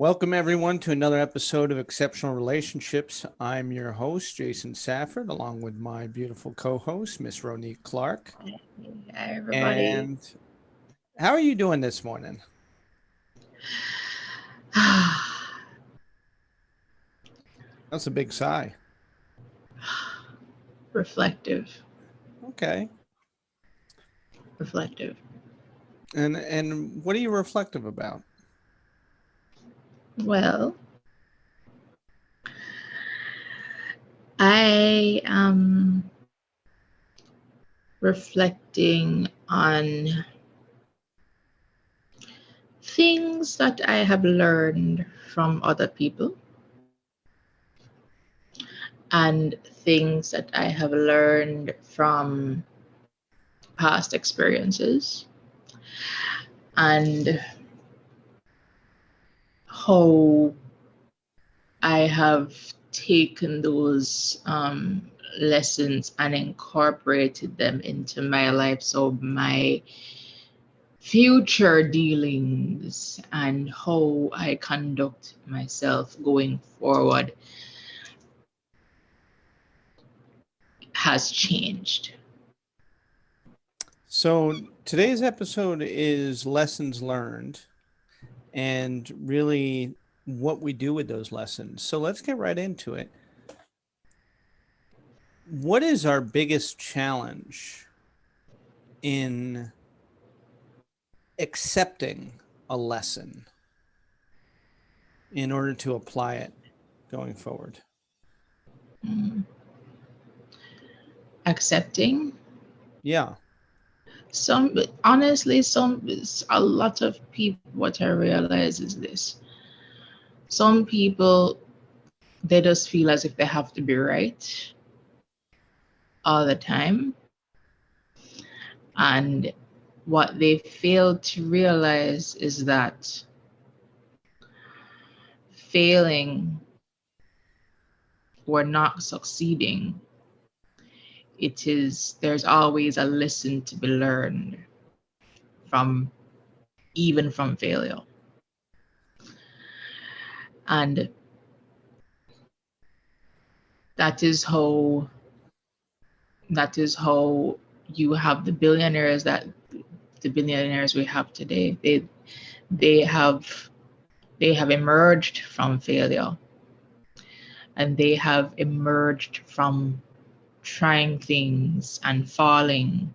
Welcome, everyone, to another episode of Exceptional Relationships. I'm your host, Jason Safford, along with my beautiful co-host, Miss Ronique Clark. Hi, everybody. And how are you doing this morning? That's a big sigh. Reflective, Okay. reflective. And what are you reflective about? Well, I am reflecting on things that I have learned from other people and things that I have learned from past experiences and how I have taken those lessons and incorporated them into my life. So, my future dealings and how I conduct myself going forward has changed. So today's episode is lessons learned and really what we do with those lessons. So let's get right into it. What is our biggest challenge in accepting a lesson in order to apply it going forward? Mm. Accepting Yeah. some, honestly, a lot of people, what I realize is this: some people, they just feel as if they have to be right all the time. And what they fail to realize is that failing or not succeeding, there's always a lesson to be learned from, even from failure. And that is how that is how you have the billionaires we have today. They have they have emerged from failure, and they have emerged from trying things and falling,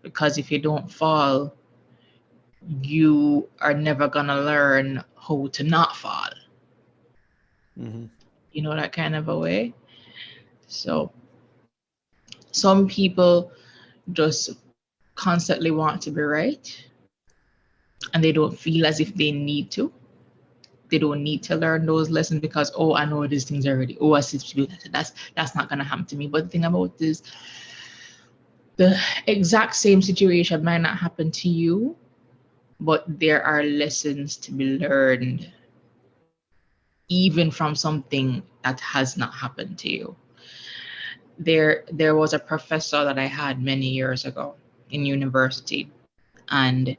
because if you don't fall, you are never gonna learn how to not fall. Mm-hmm. You know, that kind of a way. So some people just constantly want to be right, and they don't feel as if they need to. They don't need to learn those lessons because, oh, I know these things already. Oh, I see to do that. That's not gonna happen to me. But the thing about this, the exact same situation might not happen to you, but there are lessons to be learned even from something that has not happened to you. There was a professor that I had many years ago in university, and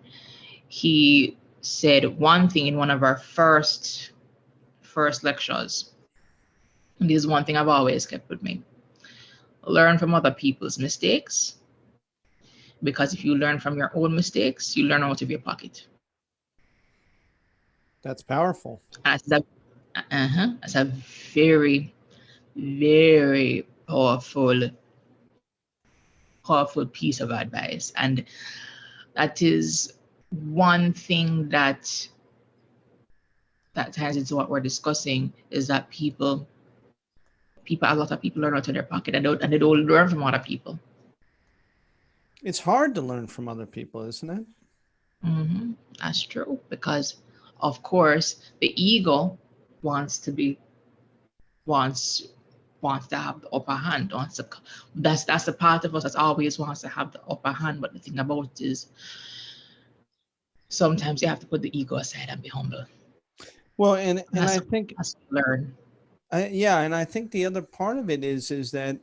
he said one thing in one of our first lectures. And this is one thing I've always kept with me: learn from other people's mistakes, because if you learn from your own mistakes, you learn out of your pocket. That's powerful. That's a very, very powerful piece of advice. And that is one thing that ties into what we're discussing, is that a lot of people learn out of their pocket, and they don't learn from other people. It's hard to learn from other people, isn't it? That's true, because of course the ego wants to be wants wants to have the upper hand. That's the part of us that always wants to have the upper hand. But the thing about it is, sometimes you have to put the ego aside and be humble. Well, and That's I think that's learn. yeah, and I think the other part of it is that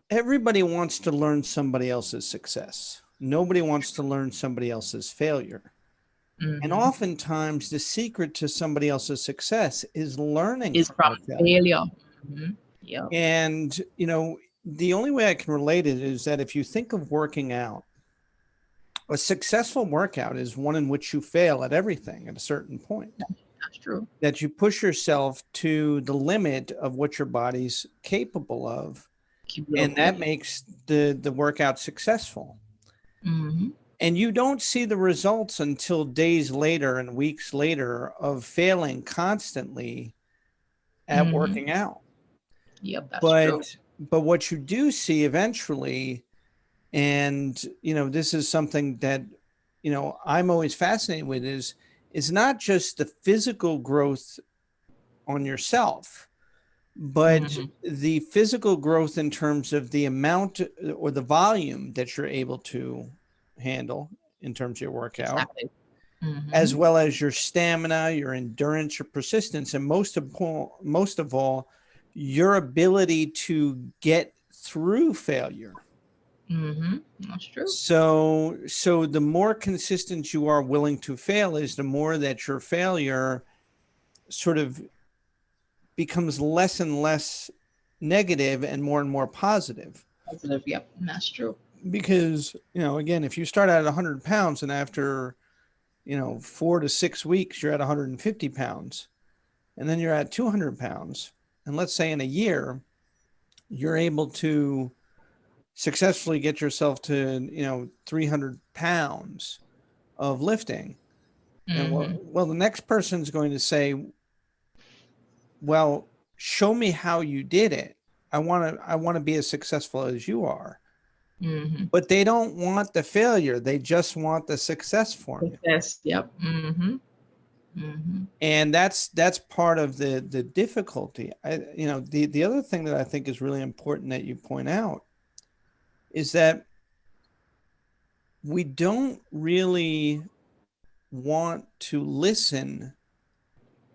everybody wants to learn somebody else's success. Nobody wants to learn somebody else's failure. And Mm-hmm. oftentimes the secret to somebody else's success is learning Is from from their failure. failure. Mm-hmm. Yep. And, the only way I can relate it is that if you think of working out, a successful workout is one in which you fail at everything at a certain point, That's true. that you push yourself to the limit of what your body's capable of. Keep it And up. that Yep. makes the workout successful. Mm-hmm. And you don't see the results until days later and weeks later of failing constantly at Mm-hmm. working out. Yep. That's true. But what you do see eventually, and this is something that I'm always fascinated with, is not just the physical growth on yourself, but Mm-hmm. the physical growth in terms of the amount or the volume that you're able to handle in terms of your workout, Exactly. Mm-hmm. as well as your stamina, your endurance, your persistence, and most of all, your ability to get through failure. Mm-hmm. That's true. So the more consistent you are willing to fail is the more that your failure sort of becomes less and less negative and more positive. Positive. Yep. That's true. Because, again, if you start out at 100 pounds and after, 4 to 6 weeks, you're at 150 pounds, and then you're at 200 pounds. And let's say in a year, you're able to successfully get yourself to, 300 pounds of lifting. And Mm-hmm. well, the next person's going to say, well, show me how you did it. I want to be as successful as you are. Mm-hmm. But they don't want the failure. They just want the success formula. Success. Yep. Mm-hmm. Mm-hmm. And that's part of the difficulty. The other thing that I think is really important that you point out is that we don't really want to listen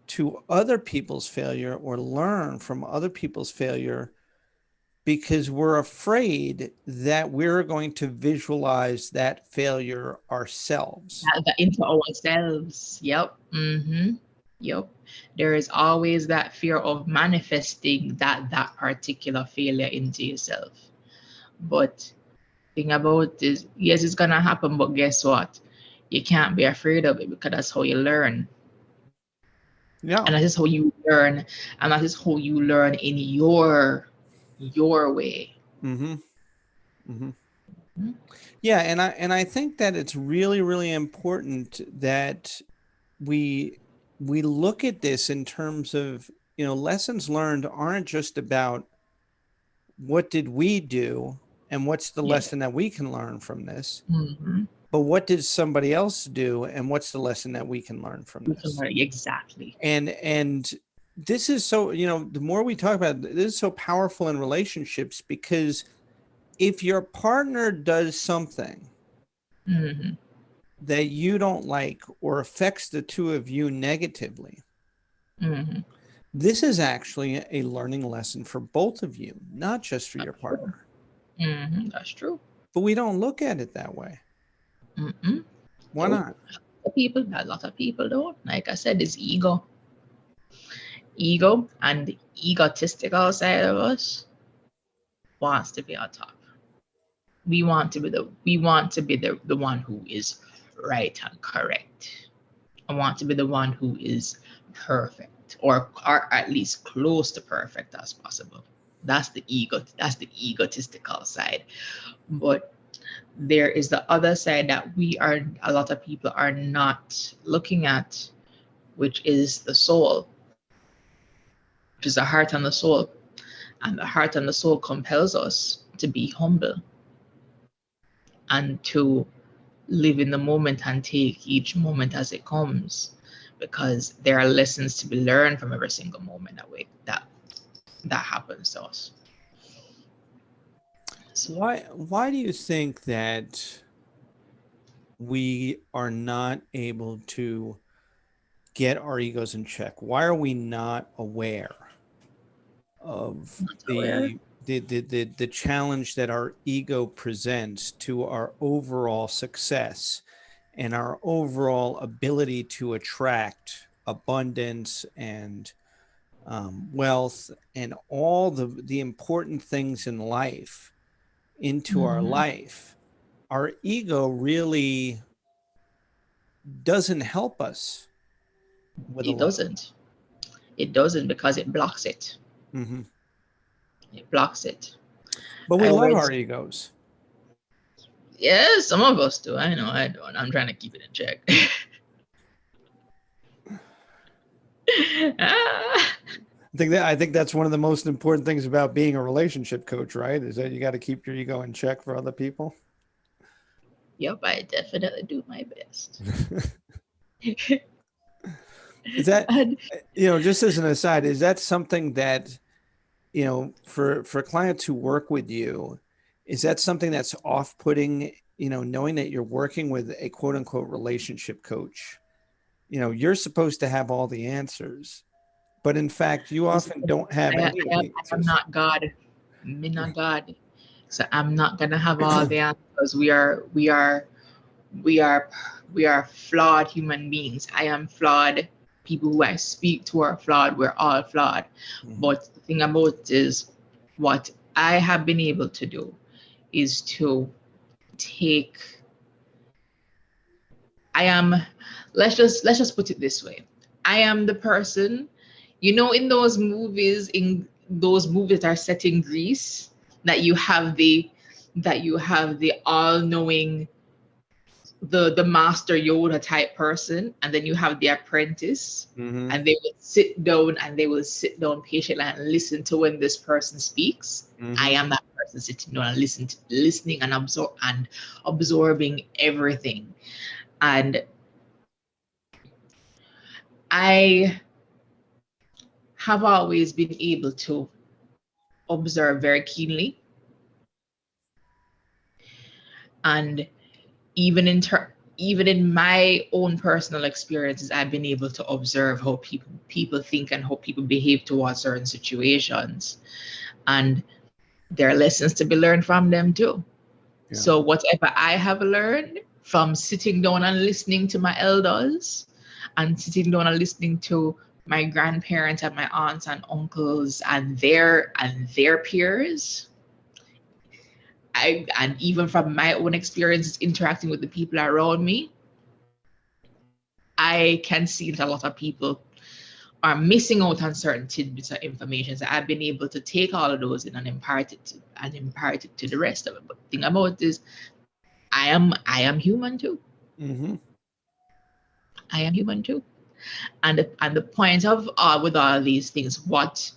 to other people's failure or learn from other people's failure because we're afraid that we're going to visualize that failure ourselves. That into ourselves. Yep. Mm-hmm. Yep. There is always that fear of manifesting that particular failure into yourself. But thing about is, yes, it's gonna happen, but guess what? You can't be afraid of it because that's how you learn. Yeah. And that is how you learn, and that is how you learn in your way. Mm-hmm. Mm-hmm. Mhm. Yeah, and I think that it's really, really important that we we look at this in terms of, lessons learned aren't just about what did we do and what's the Yeah. lesson that we can learn from this, Hmm. but what did somebody else do and what's the lesson that we can learn from You can this. learn exactly. And this is so, the more we talk about it, this is so powerful in relationships because if your partner does something Hmm. that you don't like or affects the two of you negatively, Hmm. this is actually a learning lesson for both of you, not just for your That's true. partner. That's true. But we don't look at it that way. Mm-mm. Why So not? a lot of people don't. Like I said, it's ego, and the egotistical side of us wants to be on top. We want to be the one who is right and correct. I want to be the one who is perfect, or at least close to perfect as possible. That's the ego. That's the egotistical side. But there is the other side that a lot of people are not looking at, which is the soul, which is the heart and the soul. And the heart and the soul compels us to be humble and to live in the moment and take each moment as it comes, because there are lessons to be learned from every single moment that happens to us. So, Why do you think that we are not able to get our egos in check? Why are we not aware of not aware. the challenge that our ego presents to our overall success and our overall ability to attract abundance and wealth and all the important things in life into our Mhm. life, our ego really doesn't help us with a It lot of doesn't. It doesn't because it blocks it. that. It blocks it. But we I love read, our egos. yeah, some of us do. I know I don't. I'm trying to keep it in check. Ah. I think that's one of the most important things about being a relationship coach, right? Is that you got to keep your ego in check for other people. Yep, I definitely do my best. Is that And just as an aside, is that something that for clients who work with you, is that something that's off-putting, knowing that you're working with a quote unquote relationship coach? You're supposed to have all the answers, but in fact, you often don't have any of the I am answers. not God. Me not God. So I'm not gonna have all the answers. We are we are flawed human beings. I am flawed. People who I speak to are flawed. We're all flawed. Mhm. But the thing about it is what I have been able to do is to take I am let's just put it this way. I am the person, in those movies that are set in Greece, that you have the all-knowing, the master Yoda type person, and then you have the apprentice, Mhm. and they will sit down patiently and listen to when this person speaks. I Mhm. am that person sitting down and listening and absorbing everything. And I have always been able to observe very keenly, and even in my own personal experiences, I've been able to observe how people think and how people behave towards certain situations, and there are lessons to be learned from them too. Yeah. So whatever I have learned from sitting down and listening to my elders, and sitting down and listening to my grandparents and my aunts and uncles and their peers, and even from my own experiences interacting with the people around me, I can see that a lot of people are missing out on certain tidbits of information. So I've been able to take all of those in and impart it to the rest of it. But the thing about this, I am human too. Mhm. I am human too. And the point of with all these things, what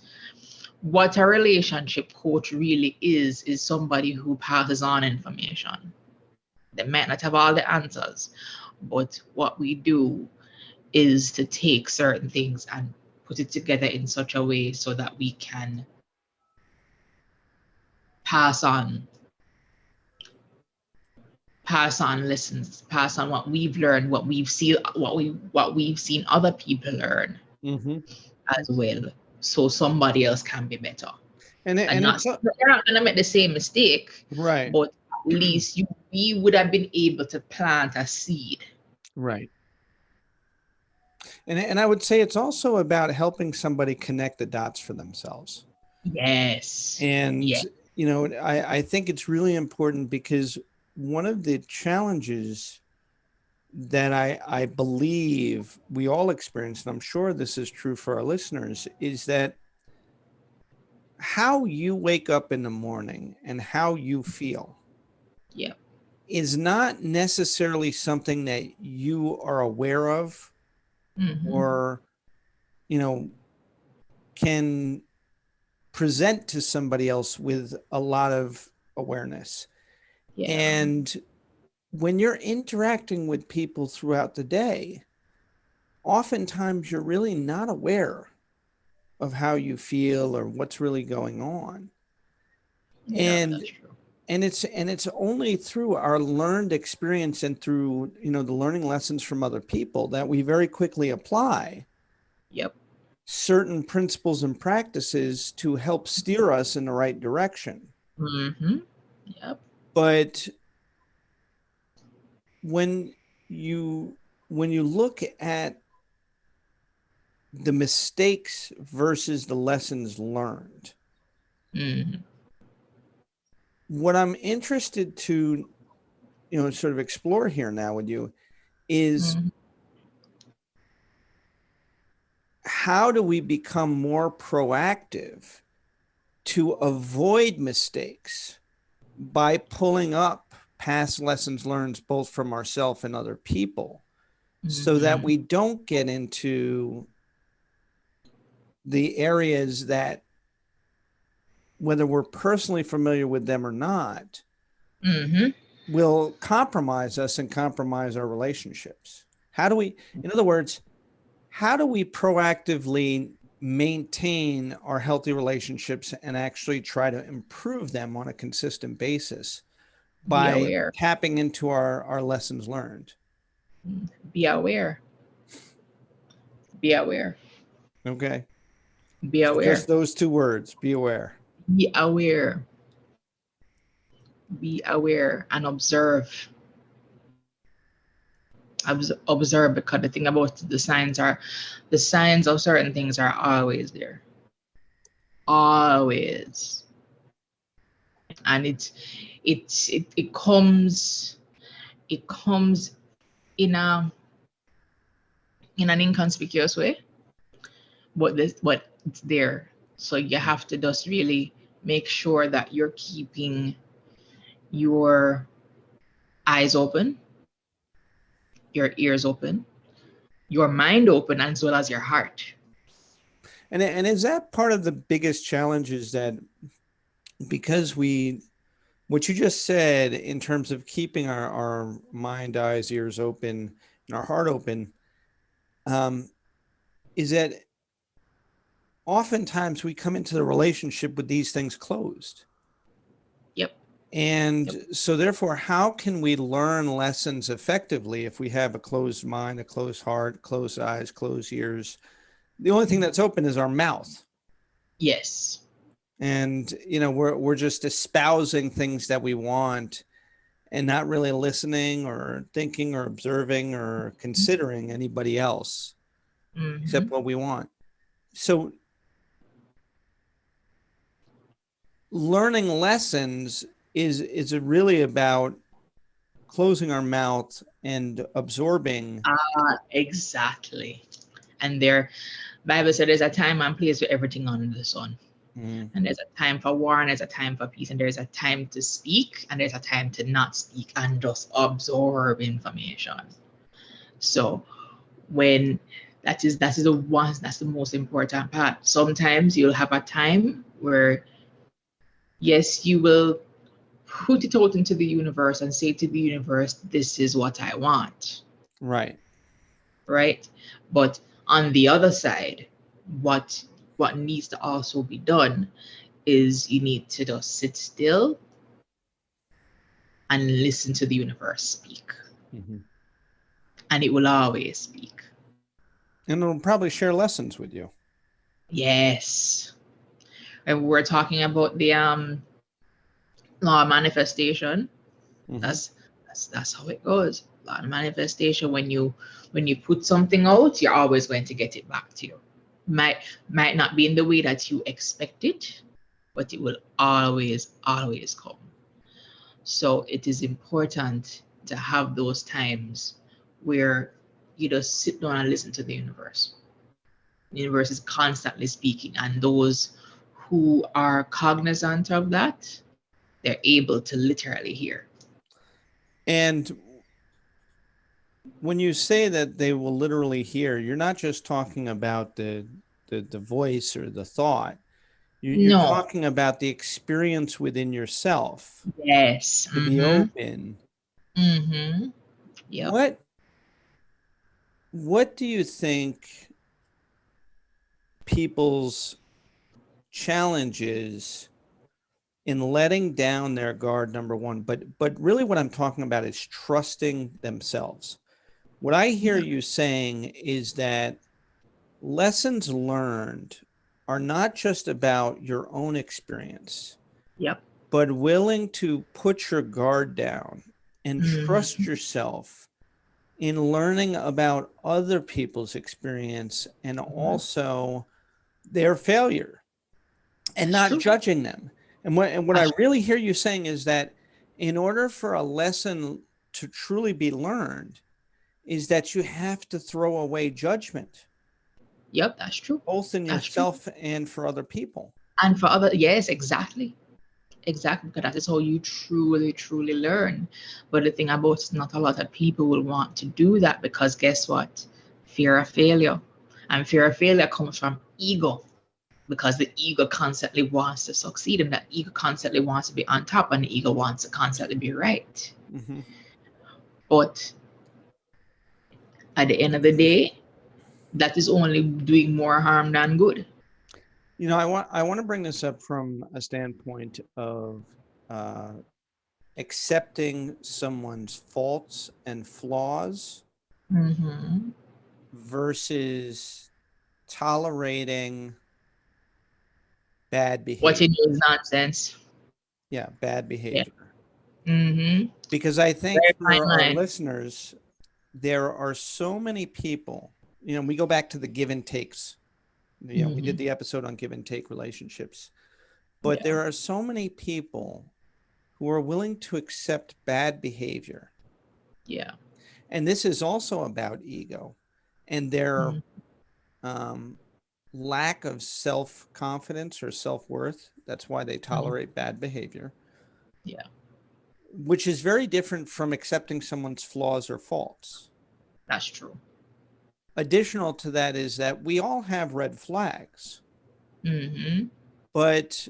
a relationship coach really is somebody who passes on information. They might not have all the answers, but what we do is to take certain things and put it together in such a way so that we can pass on pass on lessons, pass on what we've learned, what we've seen other people learn Mhm. as well, so somebody else can be better. And And not it's they're not gonna make the same mistake, right. but at least we would have been able to plant a seed. Right. And I would say it's also about helping somebody connect the dots for themselves. Yes. And Yeah. I think it's really important because one of the challenges that I believe we all experience, and I'm sure this is true for our listeners, is that how you wake up in the morning and how you feel Yeah. is not necessarily something that you are aware of Hmm. or, you know, can present to somebody else with a lot of awareness. Yeah. And when you're interacting with people throughout the day, oftentimes you're really not aware of how you feel or what's really going on. Yeah, And that's true. it's only through our learned experience and through, the learning lessons from other people that we very quickly apply Yep. certain principles and practices to help steer us in the right direction. Hmm. Yep. But when you when you look at the mistakes versus the lessons learned, Mm-hmm. what I'm interested to, sort of explore here now with you is, Mm-hmm. how do we become more proactive to avoid mistakes by pulling up past lessons learned both from ourselves and other people, so that Mm-hmm. we don't get into the areas that, whether we're personally familiar with them or not, Mm-hmm. will compromise us and compromise our relationships? How do we, in other words, how do we proactively maintain our healthy relationships and actually try to improve them on a consistent basis Be by aware. tapping into our lessons learned? Be aware. Be aware. Okay. Be So just aware. those two words, be aware. Be aware. Be aware and observe. Observe, because the thing about the signs of certain things are always there. Always. And it comes in a in an inconspicuous way, but it's there. So you have to just really make sure that you're keeping your eyes open, your ears open, your mind open, as well as your heart. And is that part of the biggest challenge, is that because what you just said in terms of keeping our mind, eyes, ears open, and our heart open, um, is that oftentimes we come into the relationship with these things closed. Yep. Yep. And so therefore, how can we learn lessons effectively if we have a closed mind, a closed heart, closed eyes, closed ears? The only thing that's open is our mouth. Yes. And we're just espousing things that we want, and not really listening or thinking or observing or considering anybody else Mm-hmm. except what we want. So learning lessons is really about closing our mouth and absorbing. Exactly. And there, Bible said there's a time and place for everything under the sun. Mm, And there's a time for war, and there's a time for peace, and there's a time to speak, and there's a time to not speak and just absorb information. So when that is the one that's the most important part. Sometimes you'll have a time where, yes, you will put it out into the universe and say to the universe, this is what I want, right. right? But on the other side, what what needs to also be done is you need to just sit still and listen to the universe speak, Mm-hmm. and it will always speak. And it'll probably share lessons with you. Yes. And we're talking about the law of manifestation. Mm-hmm. That's how it goes. Law of manifestation. When you put something out, you're always going to get it back to you. Might not be in the way that you expect it, but it will always come. So it is important to have those times where you just sit down and listen to the universe. The universe is constantly speaking, and those who are cognizant of that, they're able to literally hear. And when you say that they will literally hear, you're not just talking about the voice or the thought. You're No. talking about the experience within yourself Yes. to be Mm-hmm. open. Mm-hmm. Yep. What what do you think people's challenges in letting down their guard, number one, but really what I'm talking about is trusting themselves? What I hear Yep. you saying is that lessons learned are not just about your own experience, Yep. but willing to put your guard down and trust Mm-hmm. yourself in learning about other people's experience and Mhm. also their failure and That's not true. judging them. And what I That's really hear you saying is that in order for a lesson to truly be learned, is that you have to throw away judgment, Yep, that's true. both in That's true. yourself and for other people. And for other, yes, exactly. Exactly, because that is how you truly, truly learn. But the thing about it's not a lot of people will want to do that because guess what? Fear of failure. And fear of failure comes from ego because the ego constantly wants to succeed and that ego constantly wants to be on top and the ego wants to constantly be right. Hmm. But at the end of the day, that is only doing more harm than good. I want to bring this up from a standpoint of uh, accepting someone's faults and flaws Mm-hmm. versus tolerating bad What you behavior. do is nonsense. Yeah, bad Yeah. behavior. Mm-hmm. Because I think Very fine for our line. listeners, there are so many people, we go back to the give and takes. We did Mm-hmm. the episode on give and take relationships, but Yeah. there are so many people who are willing to accept bad behavior. Yeah. And this is also about ego and their Mm-hmm. um, lack of self confidence or self worth. That's why they tolerate bad behavior, Yeah. which is very different from accepting someone's flaws or faults. That's true. Additional to that is that we all have red flags, Mm-hmm. but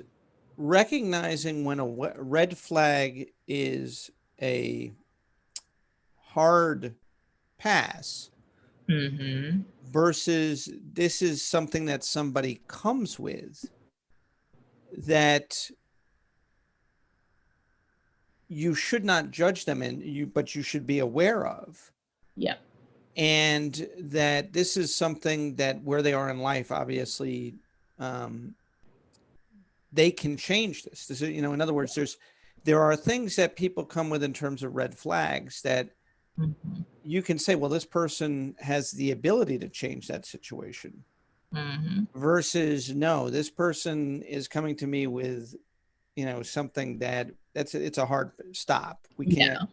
recognizing when a red flag is a hard pass Mm-hmm. versus this is something that somebody comes with that you should not judge them but you should be aware of, Yeah. and that this is something that where they are in life, obviously, um, they can change this is, in other words, there are things that people come with in terms of red flags that Mm-hmm. you can say, well, this person has the ability to change that situation, Mm-hmm. versus no, this person is coming to me with, something it's a hard stop, we can't Yeah.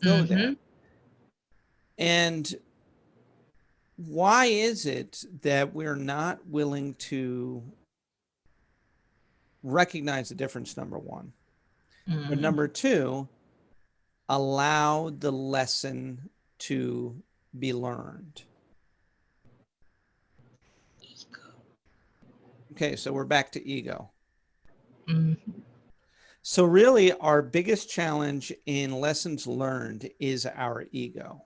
go there. Mm-hmm. And why is it that we're not willing to recognize the difference, number one, but Mm-hmm. number two, allow the lesson to be learned? Okay, so we're back to ego. Mm-hmm. So really our biggest challenge in lessons learned is our ego,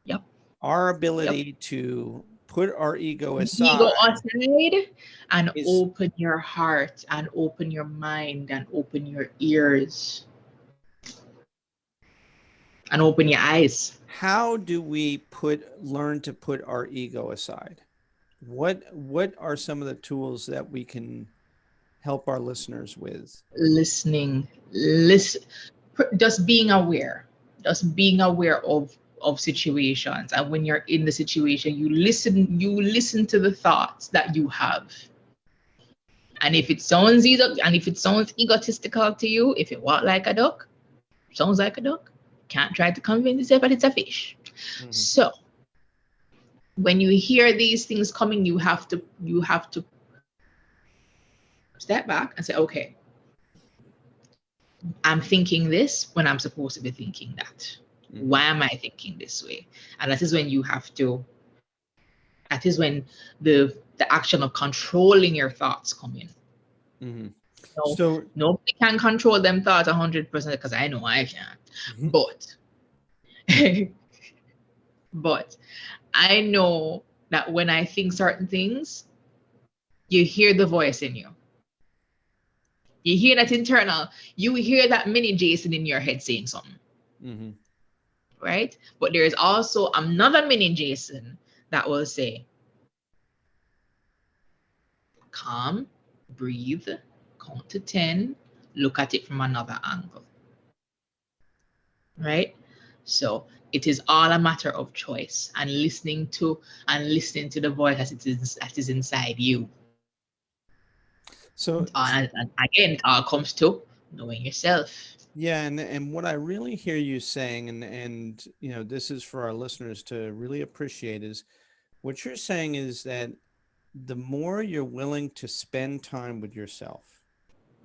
Yep. our Yep. ability to put our ego You go aside outside and is open your heart and open your mind and open your ears and open your eyes. how do we learn to put our ego aside? What are some of the tools that we can help our listeners with? Listening. Listen. Just being aware. Just being aware of situations. And when you're in the situation, you listen to the thoughts that you have. And if it sounds egotistical to you, if it walk like a duck, sounds like a duck, can't try to convince yourself that it's a fish. Mm-hmm. So when you hear these things coming, you have to step back and say, okay, I'm thinking this when I'm supposed to be thinking that. Mm-hmm. Why am I thinking this way? And that is when you have to. That is when the action of controlling your thoughts come in. Mm-hmm. No, So nobody can control them thoughts 100% because I know I can't. mhm. But but I know that when I think certain things, you hear the voice in you. You hear that internal, you hear that mini Jason in your head saying something, Mm-hmm. right? But there is also another mini Jason that will say, calm, breathe, count to 10, look at it from another angle, right? So it is all a matter of choice and listening to the voice that is inside you. So, And again, it all comes to knowing yourself. yeah, and what I really hear you saying, and this is for our listeners to really appreciate, is what you're saying is that the more you're willing to spend time with yourself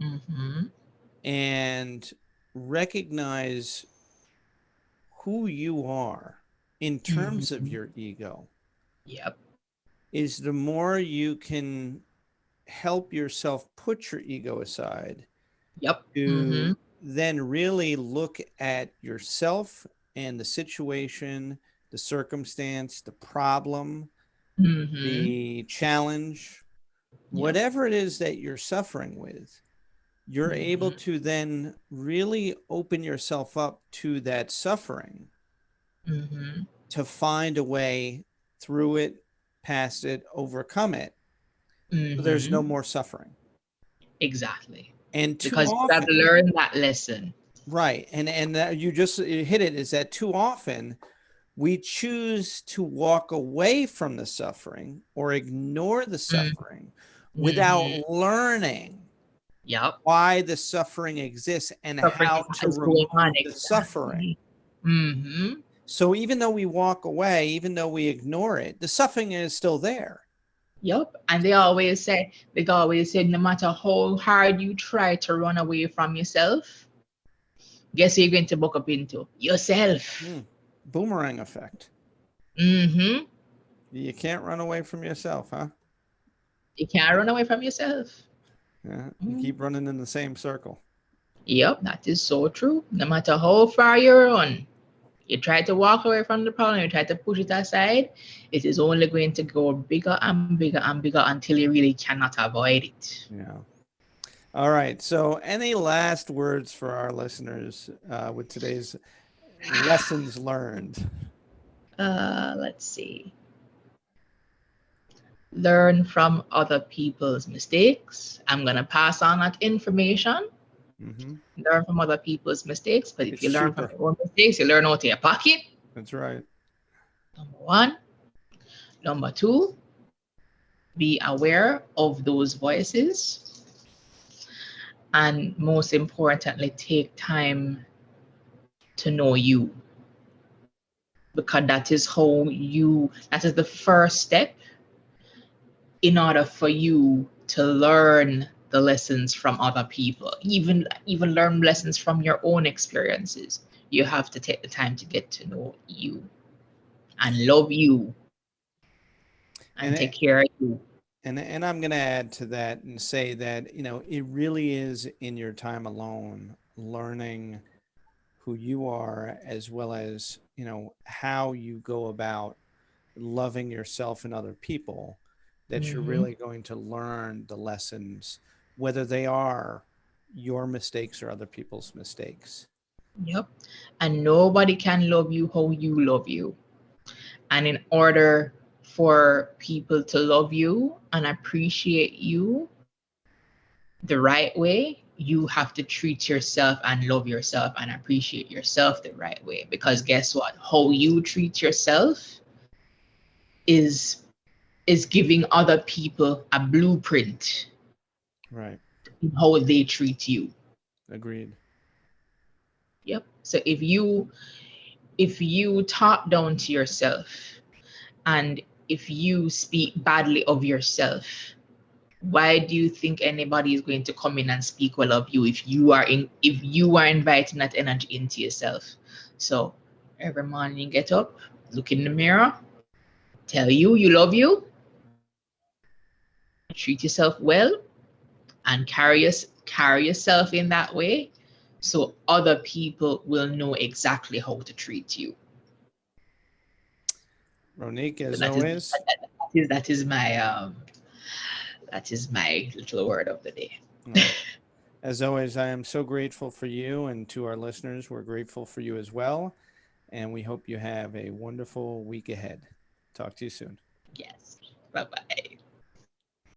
Mm-hmm. and recognize who you are in terms of Mm-hmm. your ego, Yep. is the more you can help yourself put your ego aside Yep. Mm-hmm. to then really look at yourself and the situation, the circumstance, the problem, Mm-hmm. the challenge, Yep. whatever it is that you're suffering with, you're able Mm-hmm. to then really open yourself up to that suffering Mm-hmm. to find a way through it, past it, overcome it. So there's Mm-hmm. no more suffering. Exactly. And too Because you have often, learned that lesson. right. And you just hit it, is that too often we choose to walk away from the suffering or ignore the suffering without Mm-hmm. learning Yep. why the suffering exists and Suffering how to is going on remove the suffering. exactly. Mm-hmm. So even though we walk away, even though we ignore it, the suffering is still there. Yep. And they always say, no matter how hard you try to run away from yourself, guess who you're going to buck up into? Yourself. Hmm. Boomerang effect. Mm-hmm. You can't run away from yourself, huh? You can't run away from yourself. Yeah, you Mm. keep running in the same circle. Yep, that is so true. No matter how far you run, you try to walk away from the problem, you try to push it aside, it is only going to go bigger and bigger and bigger until you really cannot avoid it. Yeah. All right. So, any last words for our listeners with today's lessons learned? Let's see. Learn from other people's mistakes. I'm going to pass on that information. Mm-hmm. Learn from other people's mistakes, but if It's you learn from cheaper. your own mistakes, you learn out of your pocket. That's right. Number one. Number two, be aware of those voices. And most importantly, take time to know you, because that is the first step in order for you to learn the lessons from other people, even learn lessons from your own experiences. You have to take the time to get to know you and love you and take And care of you. and I'm going to add to that and say that, it really is in your time alone learning who you are, as well as, how you go about loving yourself and other people, that you're Mhm. really going to learn the lessons, whether they are your mistakes or other people's mistakes. Yep. And nobody can love you how you love you. And in order for people to love you and appreciate you the right way, you have to treat yourself and love yourself and appreciate yourself the right way. Because guess what? How you treat yourself is is giving other people a blueprint Right. in how they treat you. Agreed. Yep. So if you talk down to yourself, and if you speak badly of yourself, why do you think anybody is going to come in and speak well of you if you are inviting that energy into yourself? So every morning you get up, look in the mirror, tell you love you, treat yourself well, and carry yourself in that way, so other people will know exactly how to treat you. Ronique, So as that is always. that is my little word of the day. Well, as always, I am so grateful for you, and to our listeners, we're grateful for you as well. And we hope you have a wonderful week ahead. Talk to you soon. Yes. Bye bye.